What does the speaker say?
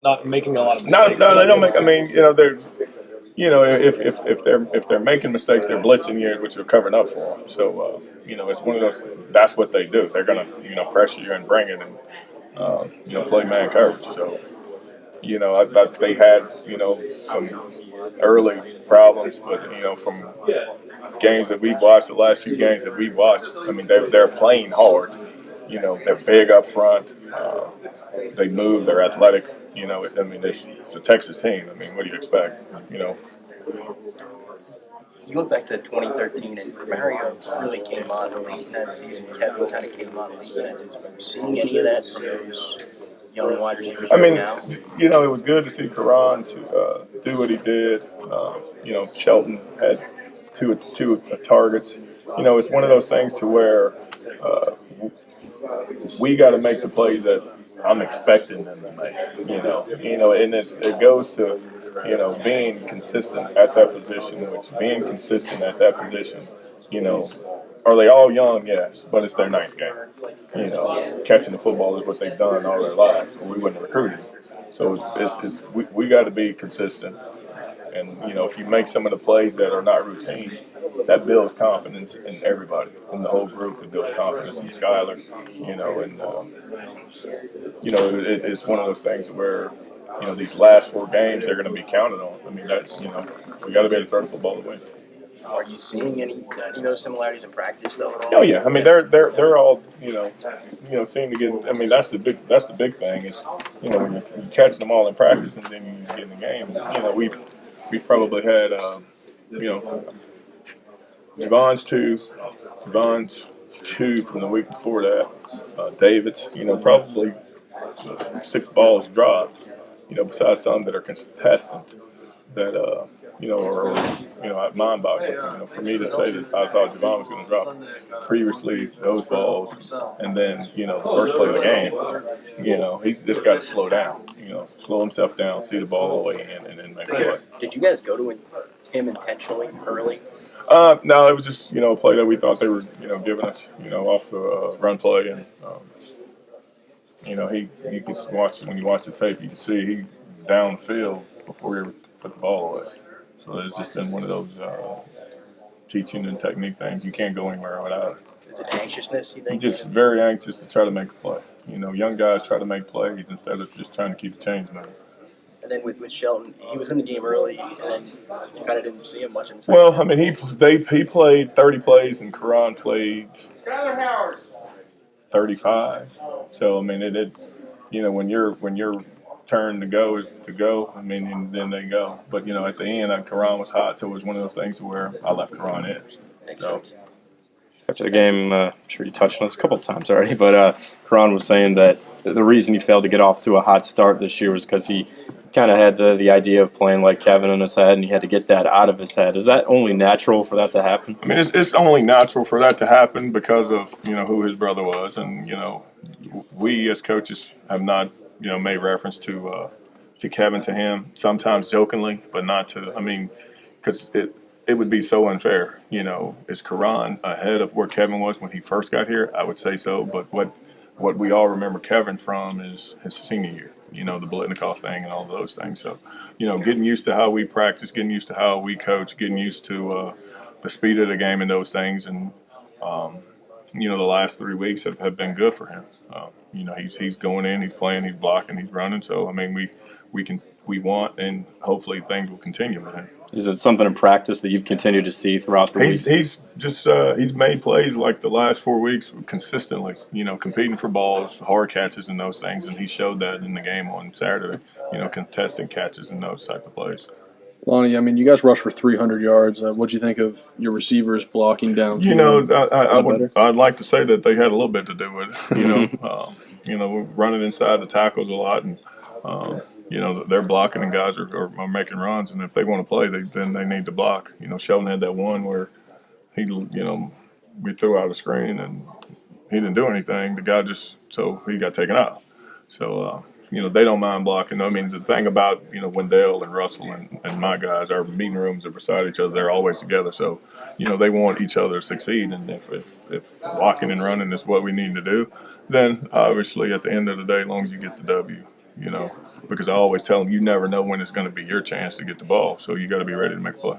not making a lot of No, mistakes. no, they don't make. I mean, they're if they're making mistakes, they're blitzing you, which you're covering up for them. So it's one of those. That's what they do. They're gonna pressure you and bring it and play man coverage. So I thought they had some early problems, but from games that we've watched, the last few games that we've watched, I mean they're playing hard. They're big up front. They move. They're athletic. I mean, it's a Texas team. I mean, what do you expect? You look back to 2013, and Mario really came on late in that season. Kevin kind of came on late in that season. Are you seeing any of that from those young wide receivers I mean, now? it was good to see Karan to do what he did. Shelton had two targets. It's one of those things to where uh, we got to make the plays that I'm expecting them to make. And it goes to being consistent at that position, which being consistent at that position, you know, are they all young? Yes, but it's their ninth game. Catching the football is what they've done all their lives, or we wouldn't have recruited them. So we got to be consistent. And if you make some of the plays that are not routine, that builds confidence in everybody, in the whole group. It builds confidence in Skyler, and it's one of those things where these last four games they're going to be counted on. I mean that we got to be able to throw the football away. Are you seeing any of those similarities in practice though at all? Oh yeah, I mean they're all seem to get. I mean that's the big thing is when you catch them all in practice and then you get in the game. We've probably had Javon's two from the week before that. David's probably 6 balls dropped. Besides some that are contestant that are mind-boggling. For me to say that I thought Javon was going to drop previously those balls, and then the first play of the game, he's just got to slow down. Slow himself down, see the ball all the way in, and then make a play. Did you guys go to him intentionally early? No, it was just a play that we thought they were giving us off the run play, and he you can watch when you watch the tape, you can see he downfield before he ever put the ball away. So it's just been one of those teaching and technique things. You can't go anywhere without it. Is it anxiousness, you think? Just very anxious to try to make a play. Young guys try to make plays instead of just trying to keep the chains moving. And then with Shelton, he was in the game early, and then you kind of didn't see him much in the second. Well, I mean, he played 30 plays, and Karan played 35. So I mean, when your turn to go is to go. I mean, and then they go. But at the end, Karan was hot, so it was one of those things where I left Karan in. So. After the game, I'm sure you touched on this a couple of times already, but Karan was saying that the reason he failed to get off to a hot start this year was because he kind of had the idea of playing like Kevin in his head, and he had to get that out of his head. Is that only natural for that to happen? I mean, it's only natural for that to happen because of who his brother was, and we as coaches have not made reference to Kevin to him, sometimes jokingly, but not to. I mean, because it would be so unfair. Is Karan ahead of where Kevin was when he first got here? I would say so, but what we all remember Kevin from is his senior year. The Blitnikoff thing and all of those things. So, getting used to how we practice, getting used to how we coach, getting used to the speed of the game and those things. And, the last 3 weeks have been good for him. He's going in, he's playing, he's blocking, he's running. So, I mean, we want, and hopefully things will continue with him. Is it something in practice that you've continued to see throughout the week? He's just he's made plays like the last 4 weeks consistently. Competing for balls, hard catches, and those things, and he showed that in the game on Saturday. Contesting catches and those type of plays. Lonnie, I mean, you guys rushed for 300 yards. What'd you think of your receivers blocking downfield? I'd like to say that they had a little bit to do with it. We're running inside the tackles a lot, and they're blocking, and guys are making runs, and if they want to play, then they need to block. Sheldon had that one where we threw out a screen and he didn't do anything. The guy so he got taken out. So they don't mind blocking. I mean, the thing about Wendell and Russell and my guys, our meeting rooms are beside each other. They're always together. So they want each other to succeed, and if blocking and running is what we need to do, then obviously at the end of the day, as long as you get the W, you know, because I always tell them you never know when it's going to be your chance to get the ball, so you got to be ready to make a play.